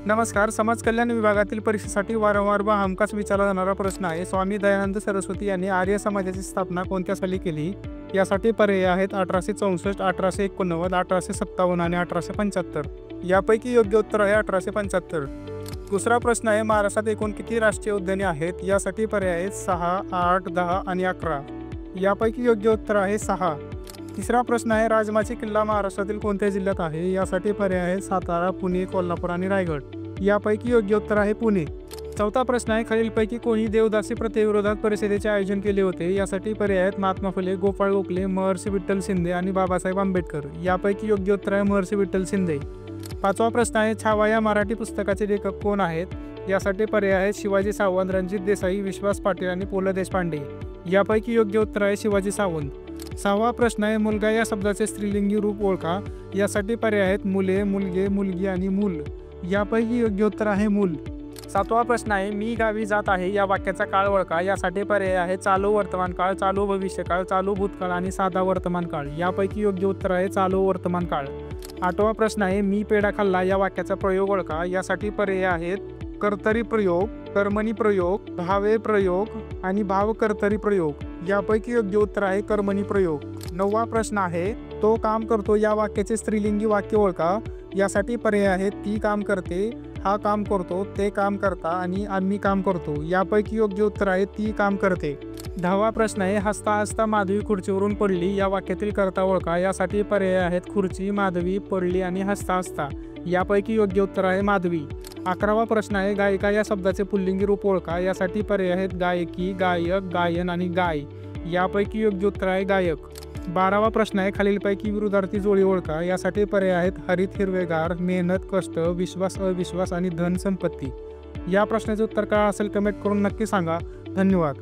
नमस्कार. समाज कल्याण विभागातील परीक्षेसाठी वारंवार व हमखास विचारला जाणारा प्रश्न आहे. स्वामी दयानंद सरस्वती यांनी आर्य समाजाची स्थापना कोणत्या साली केली? यासाठी पर्याय आहेत 1864, 1889, 1857 आणि 1875. यापैकी योग्य उत्तर आहे 1875. दुसरा प्रश्न आहे, महाराष्ट्रात एकूण किती राष्ट्रीय उद्याने आहेत? यासाठी पर्याय आहेत 6, 8, 10 आणि 11. यापैकी योग्य उत्तर आहे 6. तिसरा प्रश्न आहे, राजमाची किल्ला महाराष्ट्रातील कोणत्या जिल्ह्यात आहे? यासाठी पर्याय आहेत सातारा, पुणे, कोल्हापूर आणि रायगड. यापैकी योग्य उत्तर आहे पुणे. चौथा प्रश्न आहे, खालीलपैकी कोणी देवदासी प्रथेविरोधात परिषदेचे आयोजन केले होते? यासाठी पर्याय आहेत महात्मा फुले, गोपाळ गोखले, महर्षी विठ्ठल शिंदे आणि बाबासाहेब आंबेडकर. यापैकी योग्य उत्तर आहे महर्षी विठ्ठल शिंदे. पाचवा प्रश्न आहे, छावा या मराठी पुस्तकाचे लेखक कोण आहेत? यासाठी पर्याय आहेत शिवाजी सावंत, रणजित देसाई, विश्वास पाटील आणि पु ल देशपांडे. यापैकी योग्य उत्तर आहे शिवाजी सावंत. सहावा प्रश्न आहे, मुलगा या शब्दाचे स्त्रीलिंगी रूप ओळखा. यासाठी पर्याय आहेत मुले, मुलगे, मुलगी आणि मूल. यापैकी योग्य उत्तर आहे मूल. सातवा प्रश्न आहे, मी गावी जात आहे या वाक्याचा काळ ओळखा. यासाठी पर्याय आहे चालू वर्तमान काळ, चालू भविष्यकाळ, चालू भूतकाळ आणि साधा वर्तमान काळ. यापैकी योग्य उत्तर आहे चालू वर्तमान काळ. आठवा प्रश्न आहे, मी पेढा खाल्ला या वाक्याचा प्रयोग ओळखा. यासाठी पर्याय आहेत कर्तरी प्रयोग, कर्मणी प्रयोग, भावे प्रयोग आणि भावकर्तरी प्रयोग. यापैकी योग्य उत्तर आहे कर्मणी प्रयोग. नववा प्रश्न आहे, तो काम करतो या वाक्याचे स्त्रीलिंगी वाक्य ओळखा. यासाठी पर्याय आहेत ती काम करते, हा काम करतो, ते काम करता आणि आम्ही काम करतो. यापैकी योग्य उत्तर आहे ती काम करते. दहावा प्रश्न आहे, हसता हसता माधवी खुर्चीवरून पडली या वाक्यातील कर्ता ओळखा. यासाठी पर्याय आहेत खुर्ची, माधवी, पडली आणि हसता हसता. यापैकी योग्य उत्तर आहे माधवी. अकरावा प्रश्न आहे, गायिका या शब्दाचे पुल्लिंगी रूप ओळखा. यासाठी पर्याय आहेत गायकी, गायक, गायन आणि गाय. यापैकी योग्य उत्तर आहे गायक. 12वा प्रश्न आहे, खालीलपैकी विरुद्धार्थी जोडी ओळखा. यासाठी पर्याय आहेत हरित हिरवेगार, मेहनत कष्ट, विश्वास अविश्वास आणि धन संपत्ती. या प्रश्नाचे उत्तर काय असेल कमेंट करून नक्की सांगा. धन्यवाद.